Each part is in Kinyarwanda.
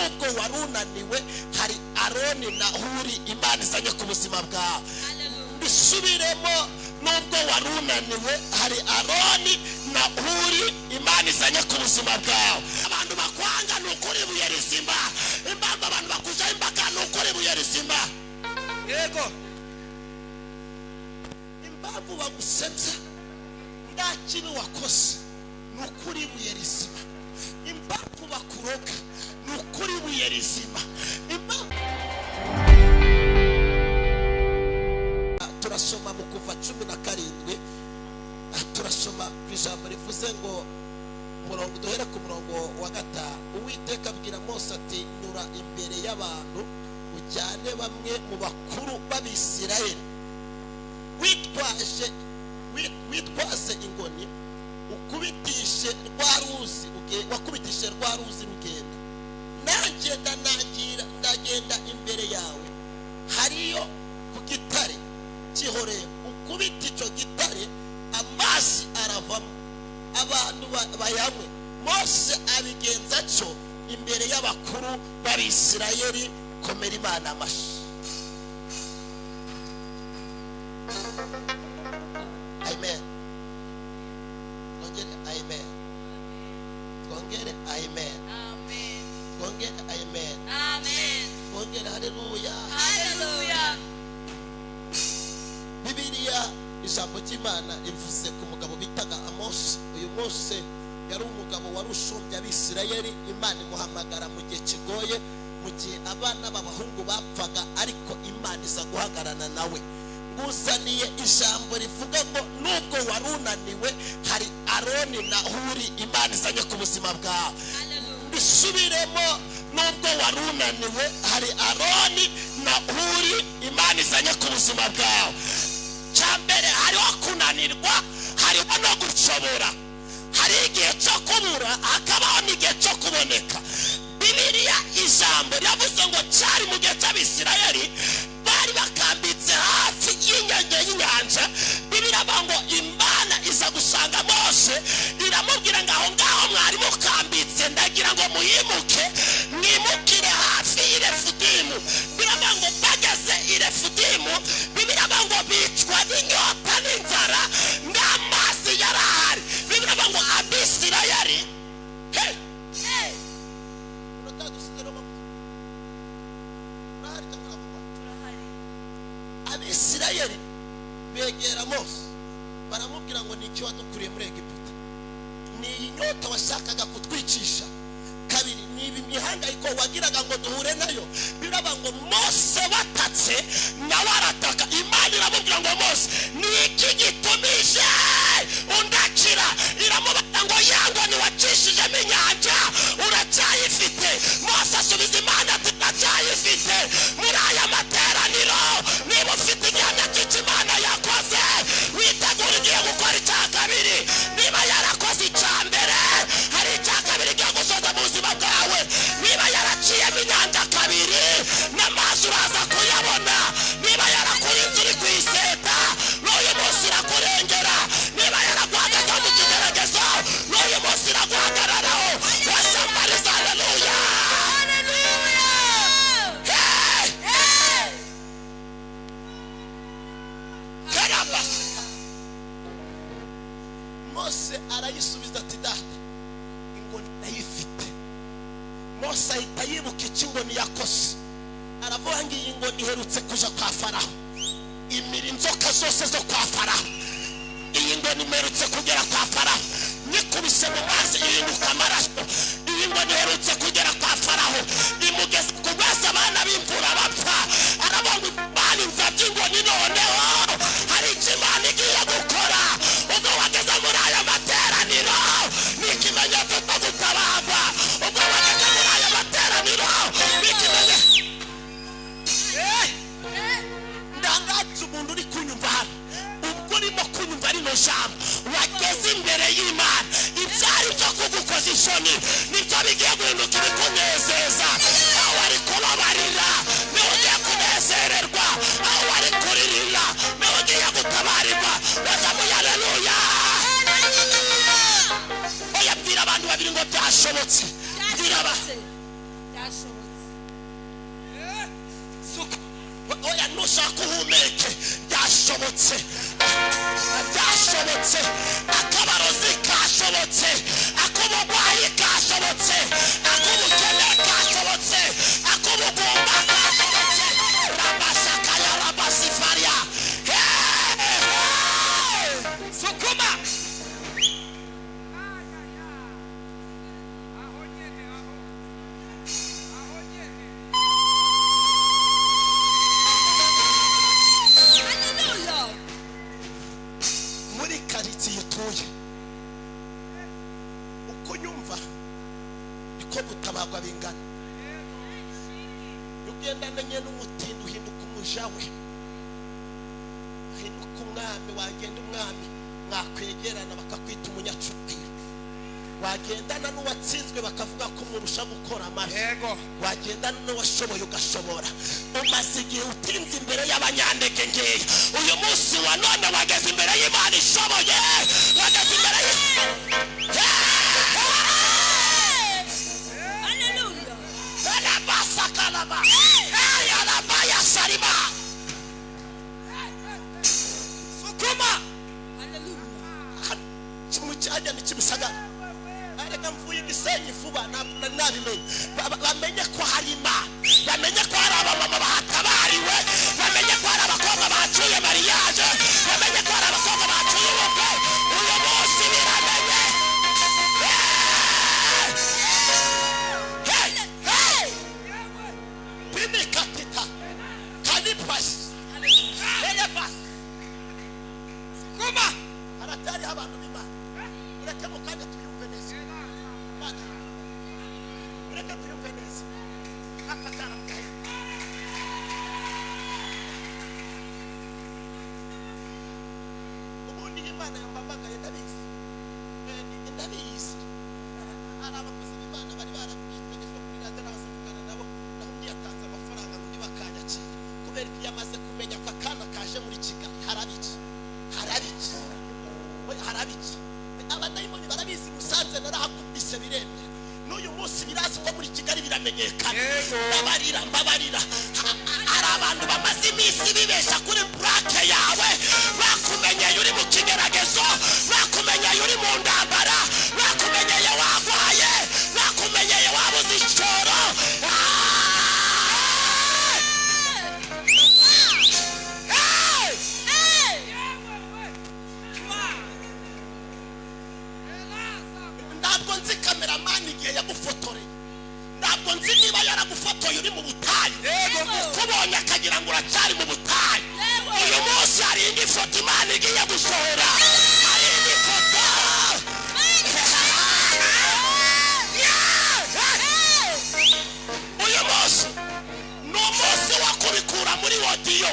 nubwo warunaniwe hari Aroni na Huri Imana izanye ku buzima bwawe. Bisubiremo, nubwo warunaniwe hari Aroni na Huri Imana izanye ku buzima bwawe. Abantu bakwanga nukuri buye rizima, impamvu abantu bakuja imbaka nukuri buye rizima. Yego, impamvu bagusebya nta kibi wakoze nukuri buye rizima. Impamvu bakuroga nukuri buye rizima. Turasoma mu Kuva 17, turasoma ku ijambo rivuze ngo murongo duhere ku murongo wa 5. Uwiteka abwira Mose ati nyura imbere y'abantu ujyane bamwe mu bakuru b'Abisirayeli witwaze ingoni ukubitishe rwa ruzi wakubitishe rwa ruzi rugenda. Nanjye ndagenda imbere yawe hariyo ku gitare cy'Horebu, ukubita icyo gitare amazi aravamo abantu bayanywe. Mose abigenza cyo imbere y'abakuru b'Abisirayeli. Komera Imana amashyi. Amen. Twongere amen. Twongere amen. Amen. Twongere amen. Amen. Twongere haleluya. Haleluya. Bibiliya ijambo ry'Imana rivuze ku mugabo bitaga Amosi. Uyu Mose yari umugabo wari ushumbye Abisirayeli. Imana imuhamagara mu gihe kigoye, mu gihe abana b'abahungu bapfaga, ariko Imana iza guhagarana nawe. Nguzaniye ijambo rivuga ngo nubwo warunaniwe hari Aroni na Huri Imana izanye ku buzima bwawe. Bisubiremo, nubwo warunaniwe hari Aroni na Huri Imana izanye ku buzima bwawe. Cyambere hariho kunanirwa, hariho no gushobora. Hari igihe cyo kubura, hakabaho n'igihe cyo kuboneka. Bibiliya ijambo yavuze ngo cyari mu gihe cy'Abisirayeli bari bakambitse hafi y'inyanja. Bibiliya ngo Imana iza gusanga Mose iramubwira ngo aho ngaho mwari mukambitse ndagira ngo muyimuke mwimukire hafi y'Irefidimu. Bibiliya ngo bageze Irefidimu, Bibiliya ngo bicwa n'inyota n'inzara n'amazi yarahari. Bibiliya ngo Abisirayeli Abisirayeli begera Mose baramubwira ngo niki wadukuriye muri Egiputa? Ni inyota washakaga kutwicisha? Kabiri, ni imihangayiko wagiraga ngo duhure nayo? Biraba ngo Mose watatse nawe arataka. Imana iramubwira ngo Mose niki gitumije undakira? Iramubwira ngo yango ni wacishijemo inyanja uracyayifite. Mose asubiza Imana ati ndacyayifite. Muri aya materaniro niba ufite inyanja cy'icyo Imana yakoze, witegura igiye gukora icya kabiri. Niba yarakoze icya mbere, hari icya kabiri cyo gusoza mu buzima bwawe. Niba yaraciyemo inyanja kabiri, n'amazi uraza kuyabona. Niba yarakurinze uri ku iseta, n'uyu munsi irakurengera. Niba yaraguhagaze mu kigeragezo, n'uyu munsi iraguhagararaho. Wasambariza haleluya. Mose arayisubiza ati data ingoni ndayifite. Mose ahita yibuka ikingoni yakoze, aravuga ngo iyi ngoni iherutse kuja kwa Faraho imira inzoka zose zo kwa Faraho. Iyi ngoni iherutse kugera kwa Faraho nikubise mu mazi ihinduka amaraso. Iyi ngoni iherutse kugera kwa Faraho imugeza ku rwasa abana b'imvura bapfa. Aravuga ngo bani nzabye ingoni noneho hari icyo Imana igiye gukora. Ubwo wageze muri aya materaniro ni ikimenyetso cyo gutabarwa. Ubwo wageze muri aya materaniro ni ikimenyetso. Ndangatse umuntu uri kunyumva hano, ubwo urimo kunyumva rino jambo, wageze imbere y'Imana. Ibyari byo kugukoza isoni nibyo bigiye guhinduka ibikunezeza. Aho wari kubabarira niho ugiye kunezererwa. Aho wari kuririra niho ugiye gutabarirwa. Wazamuye haleluya. Oya bwira abantu babiri ngo byashobotse. Bwira oya nushaka uhumeke byashobotse byashobotse akabarozi kashobotse akubugwayi kashobotse akubukene kashobotse akubugumba kashobotse rabasakaya rabasifaria sukuma tuye uko nyumva niko gutabagwa bingana ugendanye n'umutindo uhinduka umujawe ahinduka umwami wagenda umwami mwakwegerana bakakwita umunyacubahiro wagendana n'uwatsinzwe bakavuga ko murusha gukora amabi wagendana n'uwashoboye ugashobora umaze igihe utinze imbere y'abanyantege ngeya uyu munsi wa none wageze imbere y'Imana ishoboye wageze imbere haleluya alabasakalaba alabaya sarima sukuma haleluya kimucyajya n'ikibisagara areka mvuye igisenyi vuba nabimenye bamenye ko hari Imana bamenye ko hari abamama bahatabariwe bamenye ko hari abakobwa bacuye mariage bamenye ko hari abakobwa bacuye ubukwe uyu munsi biramenye binikatita kanipasi elefas kuma haratari abantu b'Imana ureke mu kanya tuyumve neza ureke tuyumve neza akatara mkaye ubundi Imana yambamagaye ndabizi hari abakozi b'Imana bari barabwitwegejwe kuri radiyo n'abasirikana nabo nahundi yatanze amafaranga ngo ntibakanyakire kubera ko yamaze kumenya ko akana kaje muri Kigali harabiki abadayimoni barabizi Musanze narahakubise biremera n'uyu munsi birazi ko muri Kigali biramenyekana mbabarira hari abantu bamaze iminsi bibesha kuri plaque yawe bakumenyeye uri mu kigeragezo bakumenyeye uri mu ndambara bakumenyeye wagwaye bakumenyeye wabuze icoro ntabwo nzi cameraman igihe yagufotoreye ntabwo nzi niba yaragufotoye uri mu butayu kubonye akagira ngo uracyari mu butayu uyu munsi hari indi foto Imana igiye gusohora hari indi foto uyu munsi ni umunsi wo kubikura muri wodiyo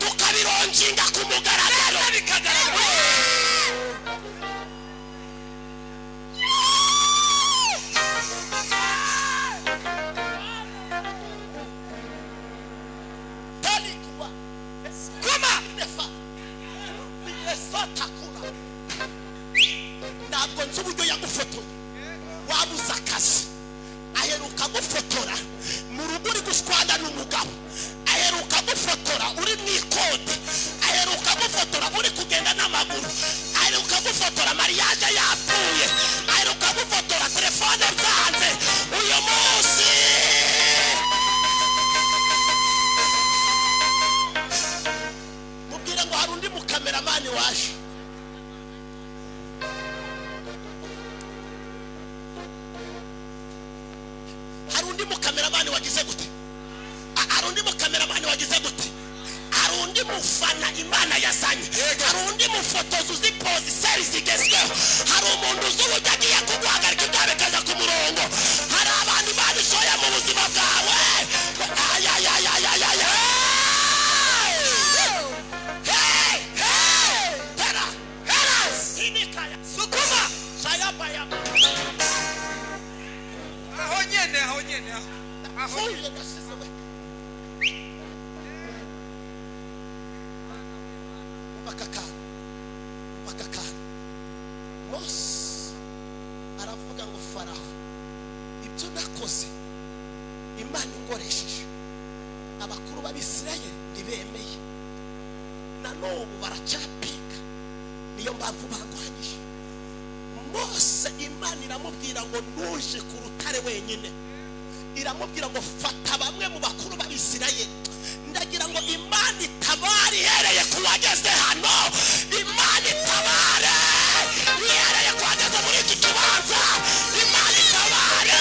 tukabironjinga ku mugaragaro ntabwo nzi uburyo yagufotoye wabuze akazi aheruka gufotora mu rugo uri gushwana n'umugabo aheruka gufotora uri mu ikode aheruka gufotora uri kugenda n'amaguru aheruka gufotora mariage yapfuye aheruka gufotora telefone zanze uyu munsi mubwire ngo hari undi mukameramani waje harundi mukameramani wagize gute harundi mukameramani wagize gute harundi mufana Imana yazanye harundi mufotozi uzi poseri zigezweho hari umuntu uzi uburyo agiye kuguhagarika ibyabekaza ku murongo hari abantu babishoye mu buzima bwawe sukuma sayabaya aho nyene bakakana Mose aravuga ngo Faraho ibyo nakoze Imana ingoresheje abakuru b'Abisirayeli ntibemeye na n'ubu baracapinga, niyo mpamvu barwanyije Mose. Imana iramubwira ngo ntuje ku rutare wenyine, iramubwira ngo fata bamwe mu bakuru b'Abisirayeli. Ndagira ngo Imana itabare ihereye ku wageze hano, Imana itabare ihereye ku wageze muri iki kibanza, Imana itabare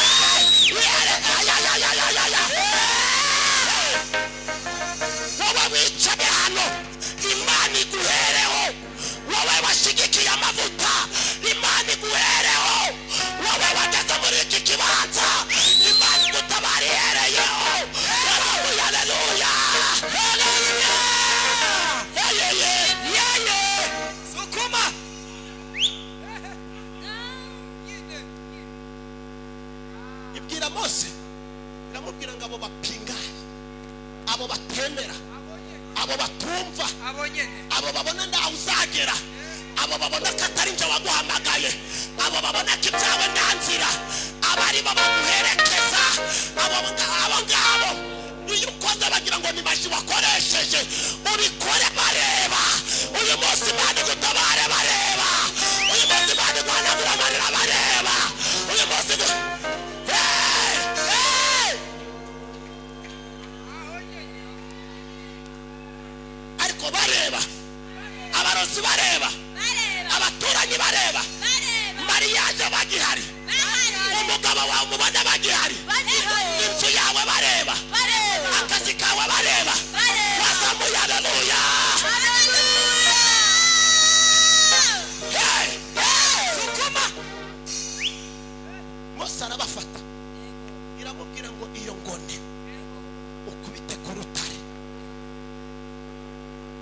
wowe wicaye hano, Imana iguhereho. Wowe washigikiye amavuta, Imana iguhereho. Wowe wageze muri iki kibanza, Imana igutabare ihereyeho. Haleluya, haleluya, haleluya. Sukuma. Ibwira Mose, iramubwira ngo abo bapinga, abo batemera, abo batumva, abo babona ndaho uzagera, abo babona ko atari nje waguhamagaye, abo babona ko ibyawe nta nzira, abari bamuherekeza, abo ngabo iyo ukoze bagira ngo ni maji wakoresheje. Ubikore bareba. Uyu munsi Imana igutabare bareba. Uyu munsi Imana iguhanagura amarira bareba. Uyu munsi ariko bareba, abarozi bareba, abaturanyi bareba, mariyaje bagihari, umugabo wawe umubona bagihari, inzu yawe bareba, akazi kawe bareba. Wazamuye haleluya. Sukuma. Mose arabafata, iramubwira ngo iyo ngone ukubite ku rutare.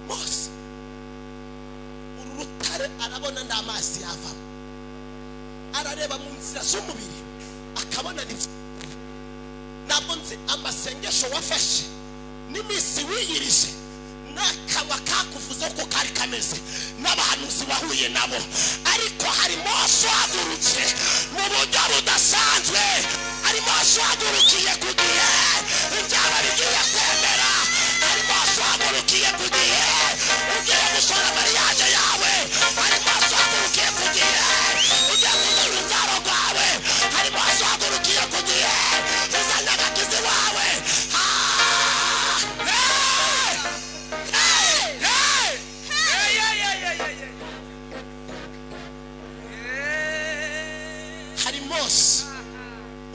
Mose uru rutare arabona nda amazi yavamo, arareba mu nzira z'umubiri akabona ntabwo nzi amasengesho wafashe n'iminsi wiyirije n'akanwa kakuvuze uko kari kameze n'abahanuzi wahuye nabo, ariko hari Mose uhagurutse mu buryo budasanzwe. Hari Mose uhagurukiye ku gihe ibyawe bigiye kwemera. Hari Mose uhagurukiye ku gihe ugiye gusora mariyaje yawe. Hari Mose uhagurukiye ku gihe ugiye kuzana urubyaro rwawe. Hari Mose uhagurukiye ku gihe uzana agakizi wawe. Hari Mose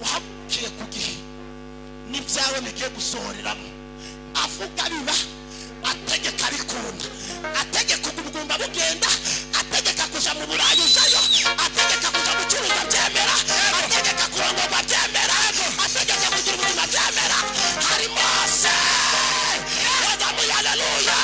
uhagurukiye ku gihe n'ibyawe bigiye gusohoreramo, avuga biba, ategeka bikunda, ategeka ubugumba bugenda, ategeka kuja mu Burayi ujayo, ategeka kuja gucuruza byemera, ategeka kurongorwa byemera, ategeka kugira ubuzima byemera. Hari Mose. Wazamuye haleluya.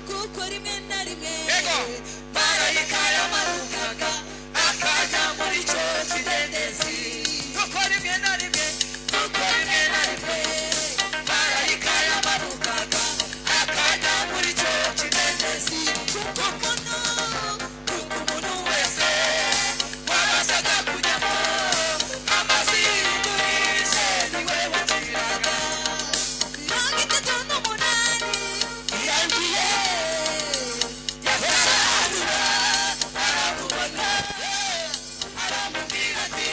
Kuko rimwe na rimwe marayika yamanukaga akajya muri cyo kidendezi. Kuko rimwe na rimwe marayika yamanukaga akajya muri cyo kidendezi. Kuko umuntu wese wabazaga kujyamo amazi y'udurishe niwe wagiraga. 38 irangiye yasarura aramubona aramubwira ati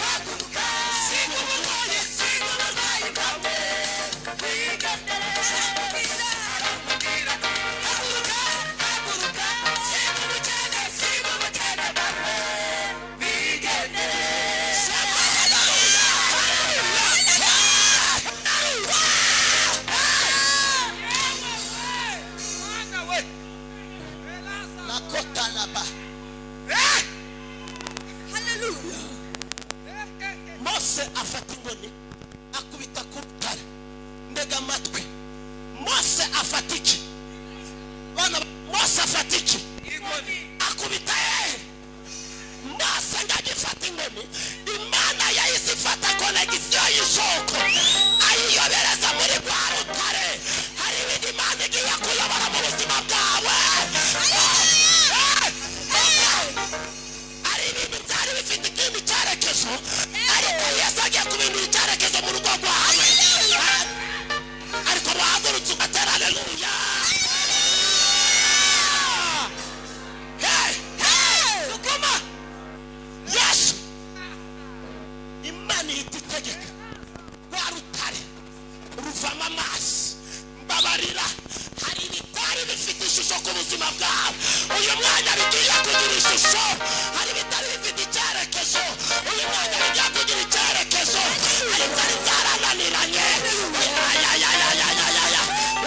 haguruka siga uburwayi bwawe wigendere. Aramubwira ati haguruka siga ubukene bwawe wigendere. Hallelujah. Mose afata ingoni akubita ku rutare. Ndega amatwi. Mose afata iki? Bana Mose afata iki? Ingoni. Akubita soko ayiyobereza muri rwa rutare. Hari ibindi Imana igiye kuyobora mu buzima bwawe. Hari ibintu byari bifite ikindi cyerekezo, ariko Yesu agiye kubindura icyerekezo mu rugo rwawe. Ariko wahagurutse ugatera haleluya. Sukuma Yesu. Imana ihita itegeka rwa rutare ruvamo amazi. Mbabarira, hari ibitari bifite ishusho ku buzima bwawe uyu mwanya bigiye kugira ishusho. Hari ibitari bifite icyerekezo uyu mwanya bigiye kugira icyerekezo. Hari ibitari byarananiranye.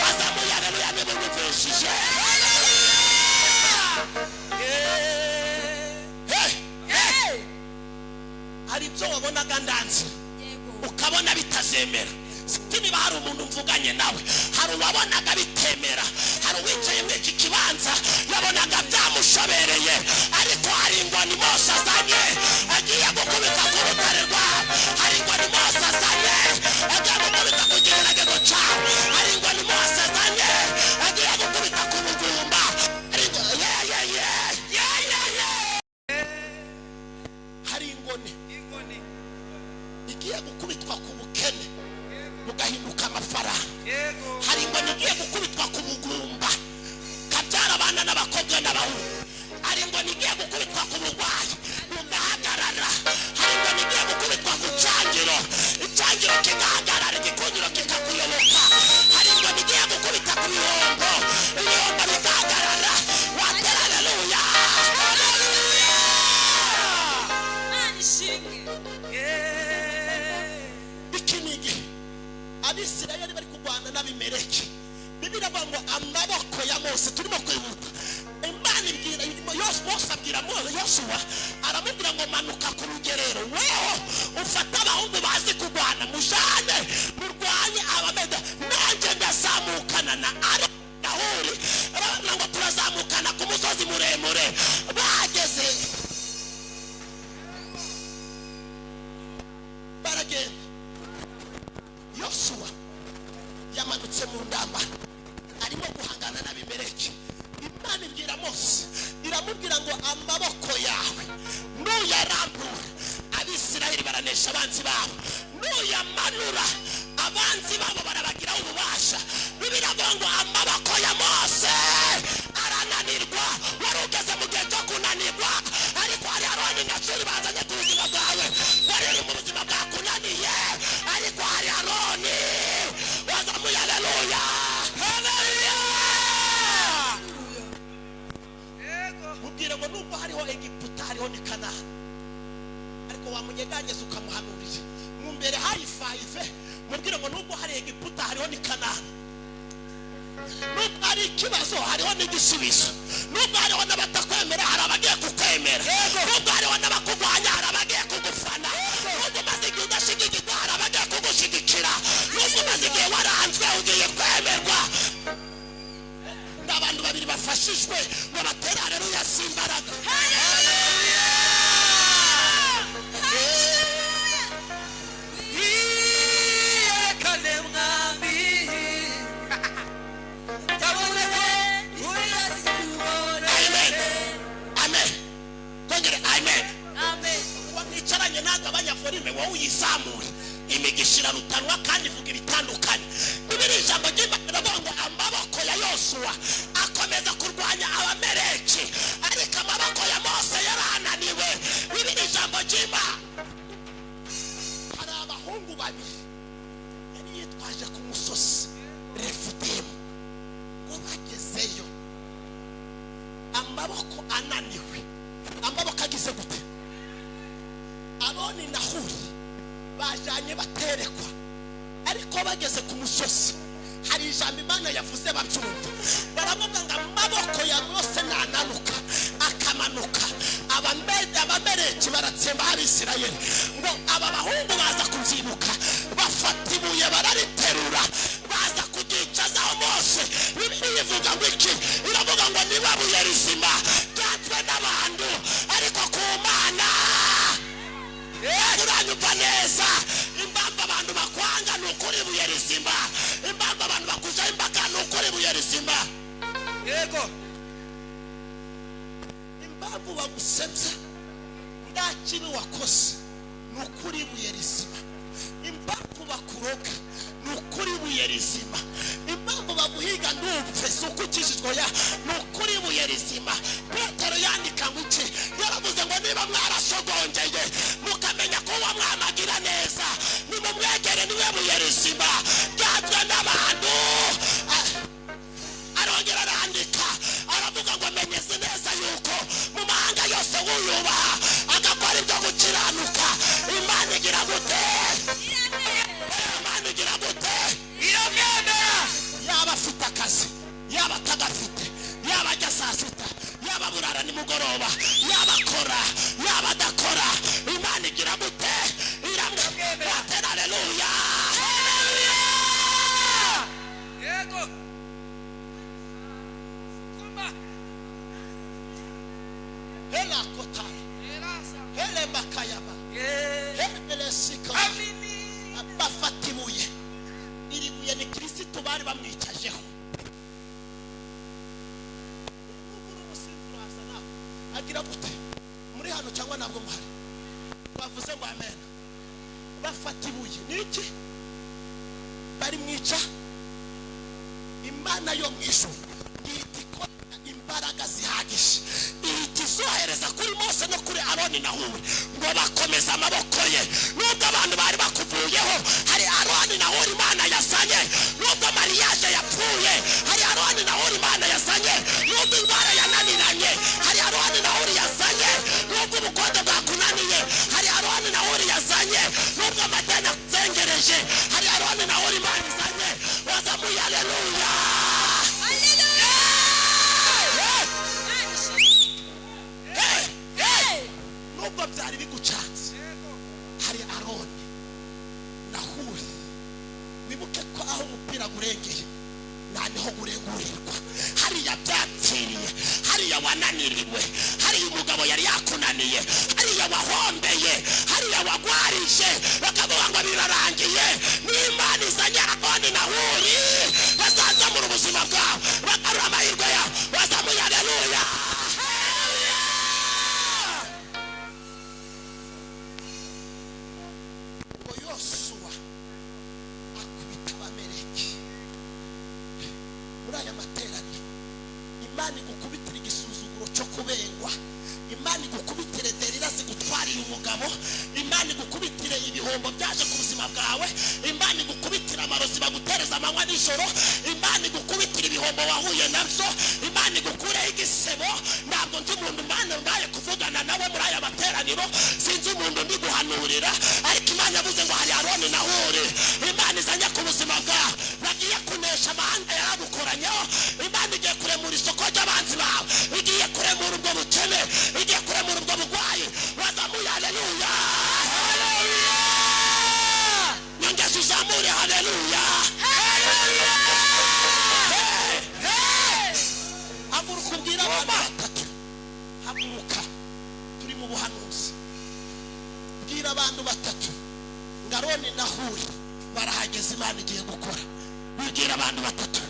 Wazamuye haleluya niba ubivishije. Hari ibyo wabonaga ndanze ukabona bitazemera. Niba hari umuntu mvuganye nawe, hari uwabonaga bitemera, hari uwicaye muri iki kibanza yabonaga byamushobereye, ariko hari ingoni Mose azanye agiye gukubita ku rutare rwawe. Hari ingoni Mose azanye agiye gukubita ku kigeragezo cyawe. Hari ingoni Mose azanye agiye gukubita ku bugumba. Hari ingoni igiye gukubitwa ku bukene bugahinduka amafaranga. Hari ingoni igiye gukubitwa ku bugumba kabyara abana n'abakobwa n'abahungu. Hari ingoni igiye gukubitwa ku burwayi bugahagarara. Hari ingoni igiye gukubitwa ku cyangiro, icyangiro kigahagarara, igikundiro kikakuyoboka. Hari ingoni igiye gukubita ku bihombo, ibihombo bigahagarara. Watera haleluya. Bikinigi Abisirayeli bari kurwana n'Abimeleki. Bibiliya ivuga ngo amaboko ya Mose, turimo kwibuka Imana ibwira Mose, abwira Yosuwa, aramubwira ngo manuka ku rugerero, weho ufata abahungu bazi kurwana, mujane murwanye Abameda, nanjye ndazamukana na Arahuri. Arababwira ngo turazamukana ku musozi muremure. Bageze baragenda. Yosuwa yamanutse mu ndamba arimo guhangana n'Abimeleki. Imana ibwira Mose, iramubwira ngo amaboko yawe nuyarambura Abisirayeli baranesha abanzi babo, nuyamanura abanzi babo barabagiraho ububasha. Bibiliya ivuga ngo amaboko ya Mose arananirwa. Wari ugeze mu gihe cyo kunanirwa, ariko hari Aroni na Shuri bazanye ku buzima bwawe. Wari uri mu buzima bwakunaniye, ariko hari Aroni. Wazamuye haleluya. Mubwire ngo nubwo hariho Egiputa hariho ni Kanani, ariko wamunyeganyeza ukamuhanurira. Mu mbere hari 5. Mubwire ngo nubwo hari Egiputa hariho ni Kanani. Nubwo hari ikibazo hariho n'igisubizo. Nubwo hariho n'abatakwemera hari abagiye kukwemera. Nubwo hariho n'abakugwanya hari abagiye kugufana. Nubwo umaze igihe udashigikirwa hari abagiye kugushyigikira. Nubwo umaze igihe waranzwe ugiye kwemerwa. N'abantu babiri bafashijwe ngo batere haleluya simbaraga. Wamwicaranye n'agabanya volume wowe uyizamure, imigisha irarutanwa kandi ivuga ibitandukanye. Bibiliya ijambo ry'Imana riravuga ngo amaboko ya Yosuwa akomeza kurwanya Abameleki, ariko amaboko ya Mose yarananiwe. Bibiliya ijambo ry'Imana, hari abahungu babiri yari yitwaje ku musozi Refidimu, ngo bagezeyo amaboko ananiwe. Amaboko agize gute? Aroni na Huri bajanye baterekwa, ariko bageze ku musozi hari ijambo Imana yavuze babyumva. Baravuga ngo amaboko ya Mose nananuka akamanuka. Abameleki baratsemba Abisirayeli. Ngo aba bahungu baza kubyibuka, bafata ibuye barariterura, baza kugicazaho Mose. Bibiliya ivuga ngo iki? Iravuga ngo niba buye rizima ryatwe n'abantu, ariko ku Mana uranyumva neza. Impamvu abantu ukuri ibuye rizima. Impamvu abantu bakujaho imbaga ni ukuri ibuye rizima. Yego. Impamvu bagusebya nta kibi wakoze ni ukuri ibuye rizima. Impamvu bakuroga ni ukuri ibuye rizima. Impamvu baguhiga ntupfe si uko ukijijwe ya ni ukuri ibuye rizima. Petero yandika ngo iki? Yaravuze ngo niba mwarasogongeye mukamenya ko uwo mwamagira neza nimumwegere niwe buye rizima ryatwe n'abantu. Arongera arandika aravuga ngo menyeze neza yuko mu mahanga yose wuyubaha agakora ibyo gukiranuka Imana igira gute? Imana igira gute? Iramwemera. Yaba afite akazi, yaba atagafite, yaba ajya saa sita, yaba burara nimugoroba, yaba akora, yaba adakora, Imana igira gute? Iramwemera. Haleluya. Yego. Kumba. Hela kotara, Elasa. hele makayaba, hele sika. Amini. Bafata ibuye. Iri buye ni Kristo bari bamwicajeho. Agira gute? Muri hano cyangwa ntabwo muhari? Bavuze ngo amen. Bafata ibuye niki? Bari mwica Imana yo mwisho yitiko imbaraga zihagije itizohereza kuri Mose no kuri Aroni na Huri ngo bakomeza amaboko ye. Nubwo abantu bari bakuvuyeho hari Aroni na Huri Imana yasanye. Nubwo mariage yapfuye hari Aroni na Huri Imana yasanye. Nubwo indwara yananiranye hari Aroni na Huri yasanye. Nubwo ubukonde bwakunaniye hari Aroni na Huri yasanye. Nubwo amadeni akuzengereje hari Aroni na Huri Imana yasanye. Wazamuye haleluya. Nubwo byari bigucanze hari Aroni na Huri. Wibuke ko aho umupira gurengeye naniho gurengurirwa. Hariya byapfiriye, hariya wananiriwe, hariya umugabo yari yakunaniye, hariya wahombeye, hariya wagwarije bakavuga ngo birarangiye. N'Imana izanye Aroni na Huri bazazamura ubuzima bwawe bagarura amahirwe yawe. Bazamuye haleluya. Yosuwa akubita Abamaleki muri aya materaniro. Imana igukubitira igisuzuguro cyo kubengwa. Imana igukubitire Delila zigutwariye umugabo. Imana igukubitire ibihombo byaje ku buzima bwawe. Imana igukubitira amarozi bagutereza amanywa n'ijoro. Imana igukubitira ibihombo wahuye nabyo. Imana igukureho igisebo. Ntabwo nzi umuntu Imana mbaye kuvugana nawe muri aya materaniro. Sinzi umuntu ndi guhanurira, ariko Imana yavuze ngo hari Aroni na Huri Imana izanye ku buzima bwawe. Bagiye kunesha amahanga yaragukoranyeho. Imana igiye kuremura isoko ry'abanzi bawe, igiye kuremura ubwo bukene, igiye kuremura ubwo bugwayi. Wazamuye haleluya. Nyongeza uzamure haleluya. Haguruka ubwira abantu batatu. Haguruka, turi mu buhanuzi. Bwira abantu batatu ngo Aroni na Huri barahageze Imana igiye gukora. Bwira abantu batatu